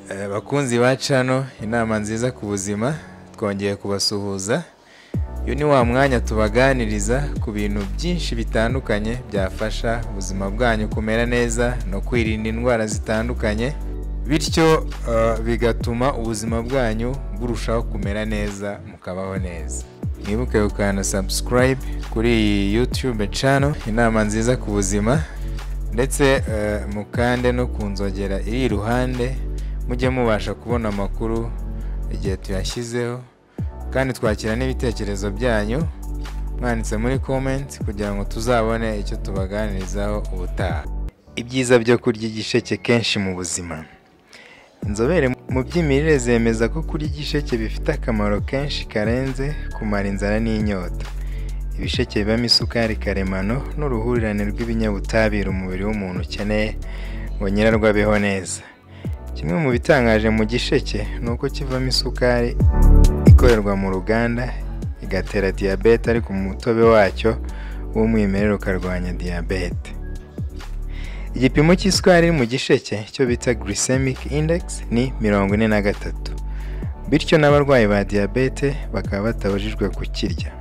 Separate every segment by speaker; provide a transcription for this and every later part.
Speaker 1: Bakunzi ba channel inama nziza ku buzima, twongeye kubasuhuza. Uyu ni wa mwanya tubaganiriza ku bintu byinshi bitandukanye byafasha ubuzima bwanyu kumera neza no kwirinda indwara zitandukanye, bityo bigatuma ubuzima bwanyu burushaho kumera neza mukabaho neza. Mwibuke gukanda subscribe kuri YouTube channel inama nziza ku buzima, ndetse mukande no kunzogera iri iruhande mujye mubasha kubona amakuru igihe tuyashyizeho, kandi twakira n'ibitekerezo byanyu mwanditse muri comment kugira ngo tuzabone icyo tubaganirizaho ubutaha. Ibyiza byo kurya igisheke kenshi mu buzima. Inzobere mu by'imirire zemeza ko kurya igisheke bifite akamaro kenshi karenze kumara inzara n'inyota. Ibisheke bibamo isukari karemano n'uruhurirane rw'ibinyabutabire umubiri w'umuntu ukeneye ngo nyirarwo abeho neza. Kimwe mu bitangaje mu gisheke ni uko kivamo isukari ikorerwa mu ruganda igatera diyabete, ariko umutobe wacyo w'umwimerere ukarwanya diyabete. Igipimo cy'isukari mu gisheke cyo bita glycemic index ni 43, bityo n'abarwayi ba diyabete bakaba batabujijwe kukirya.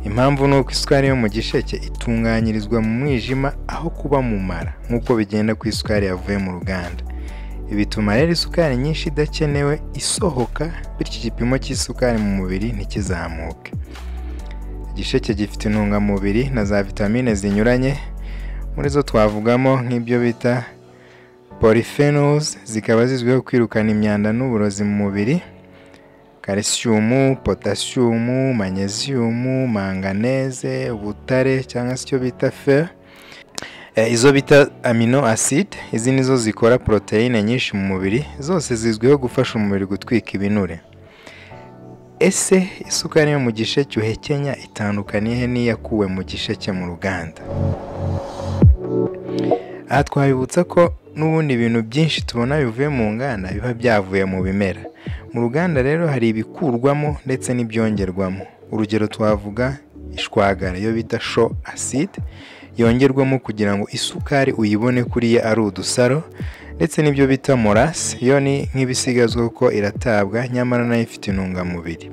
Speaker 1: Impamvu ni uko isukari yo mu gisheke itunganyirizwa mu mwijima aho kuba mu mara nk'uko bigenda ku isukari yavuye mu ruganda. Bituma rero isukari nyinshi idakenewe isohoka, bityo igipimo cy'isukari mu mubiri ntikizamuke. Igisheke gifite intungamubiri na za vitamine zinyuranye, muri zo twavugamo nk'ibyo bita polyphenols, zikaba zizwiho kwirukana imyanda n'uburozi mu mubiri, calcium, potassium, magnesium, manganese, ubutare cyangwa se icyo bita fer. Izo bita amino acid, izi nizo zikora proteine nyinshi mu mubiri, zose zizwiho gufasha umubiri gutwika ibinure. Ese isukari yo mu gisheke uhekenya itandukaniye n'iyakuwe mu gisheke mu ruganda? Aha twabibutsa ko n'ubundi ibintu byinshi tubona bivuye mu nganda biba byavuye mu bimera. Mu ruganda rero hari ibikurwamo ndetse n'ibyongerwamo. Urugero twavuga ishwagara yo bita show acid, yongerwamo kugira ngo isukari uyibone kuriye ari udusaro, ndetse n'ibyo bita molasses, yo ni nk'ibisigazwa ko iratabwa nyamara nayo ifite intungamubiri.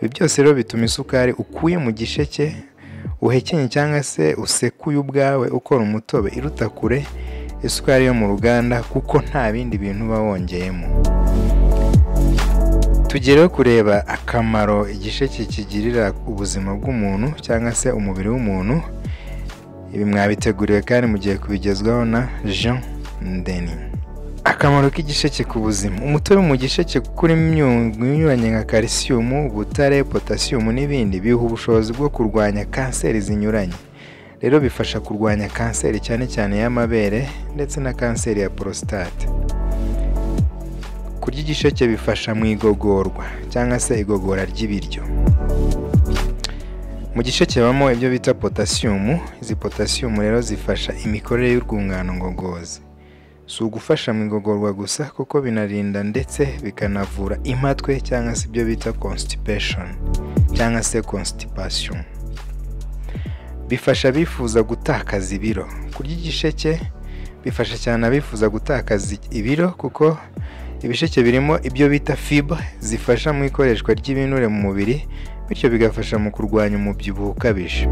Speaker 1: Ibi byose rero bituma isukari ukuye mu gisheke uhekenye cyangwa se usekuye ubwawe ukora umutobe iruta kure isukari yo mu ruganda, kuko nta bindi bintu uba wongeyemo. Tugereho kureba akamaro igisheke kigirira ubuzima bw'umuntu cyangwa se umubiri w'umuntu. Ibi mwabiteguriwe kandi mugiye kubigezwaho na Jean Ndeni. Akamaro k'igisheke ku buzima. Umutobe mu gisheke kuri imyungu inyuranye nka calcium, ubutare, potassium n'ibindi biha ubushobozi bwo kurwanya kanseri zinyuranye. Rero bifasha kurwanya kanseri cyane cyane y'amabere ndetse na kanseri ya prostate. Kurya igisheke bifasha mu igogorwa cyangwa se igogora ry'ibiryo. Mu gisheke habamo ibyo bita potassium. Izi potassium rero zifasha imikorere y'urwungano ngogozi. Si ugufasha mu igogorwa gusa, kuko binarinda ndetse bikanavura impatwe cyangwa se ibyo bita constipation cyangwa se constipation. Bifasha bifuza gutakaza ibiro. Kurya igisheke bifasha cyane abifuza gutakaza ibiro, kuko ibisheke birimo ibyo bita fibre zifasha mu ikoreshwa ry'ibinure mu mubiri, bityo bigafasha mu kurwanya umubyibuho ukabije.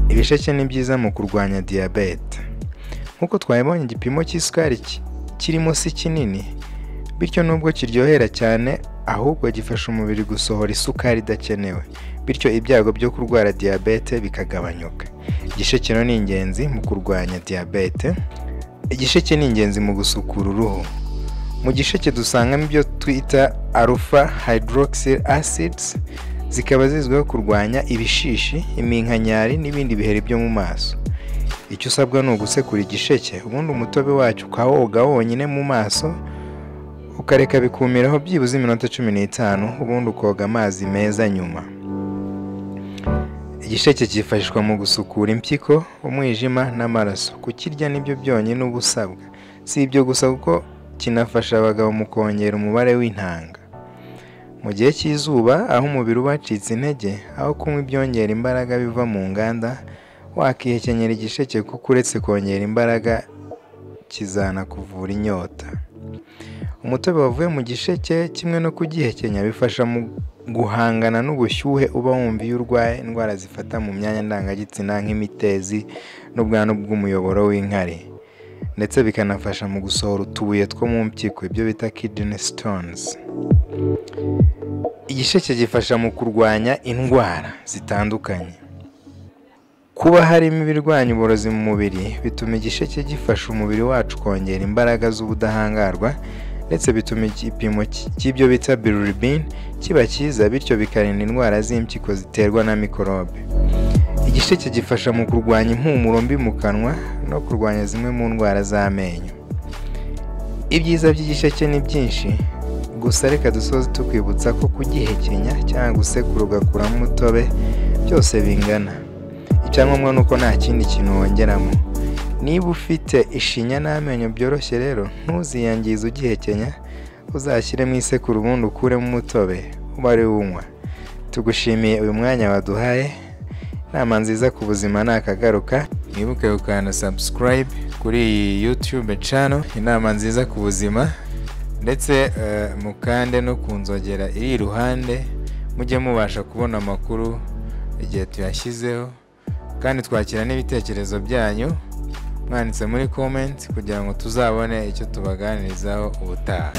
Speaker 1: Ibisheke ni byiza mu kurwanya diyabete. Nk'uko twabibonye, igipimo cy'isukari kirimo si kinini, bityo nubwo kiryohera cyane, ahubwo gifasha umubiri gusohora isukari idakenewe, bityo ibyago byo kurwara diyabete bikagabanyuka. Igisheke ni ingenzi mu kurwanya diyabete. Igisheke ni ingenzi mu gusukura uruhu. Mu gisheke dusangamo ibyo twita alpha hydroxy acids, zikaba zizwiho kurwanya ibishishi, iminkanyari n'ibindi biheri byo mu maso. Icyo usabwa ni ugusekura igisheke, ubundi umutobe wacyo ukawoga wonyine mu maso, ukareka bikumiraho byibuze iminota 15, ubundi ukoga amazi meza nyuma. Igisheke cyifashishwa mu gusukura impyiko, umwijima n'amaraso. Kukirya nibyo byonyine uba usabwa. Si ibyo gusa, kuko kinafasha abagabo mu kongera umubare w'intanga. Mu gihe cy'izuba, aho umubiri uba wacitse intege, aho kunywa ibyongera imbaraga biva mu nganda, wakihekenyera igisheke, kuko uretse kongera imbaraga kizanakuvura inyota. Umutobe wavuye mu gisheke kimwe no kugihekenya bifasha mu guhangana n'ubushyuhe uba wumva iyo urwaye indwara zifata mu myanya ndangagitsina nk'imitezi n'ubwanwa bw'umuyoboro w'inkari, ndetse bikanafasha mu gusohora utubuye two mu mpyiko, ibyo bita kidney stones. Igisheke gifasha mu kurwanya indwara zitandukanye. Kuba harimo ibirwanya uburozi mu mubiri bituma igisheke gifasha umubiri wacu kongera imbaraga z'ubudahangarwa, ndetse bituma igipimo cy'ibyo bita bilirubin kiba cyiza, bityo bikarinda indwara z'impyiko ziterwa na mikorobe. Igisheke gifasha mu kurwanya impumuro mbi mu kanwa no kurwanya zimwe mu ndwara z'amenyo. Ibyiza by'igisheke ni byinshi, gusa reka dusoze tukwibutsa ko kugihekenya cyangwa gusekura ugakuramo umutobe byose bingana. Icyangombwa nuko nta kindi kintu wongeramo. Niba ufite ishinya n'amenyo byoroshye rero ntuziyangize ugihekenya, uzashyire mu isekuru ubundi ukuremo umutobe ubare unywa. Tugushimiye uyu mwanya waduhaye. Inama nziza ku buzima nakagaruka. Mwibuke gukanda subscribe kuri iyi YouTube channel Inama Nziza ku Buzima, ndetse mukande no kunzogera iri iruhande mujye mubasha kubona amakuru igihe tuyashyizeho, kandi twakira n'ibitekerezo byanyu mwanditse muri comment kugira ngo tuzabone icyo tubaganirizaho ubutaha.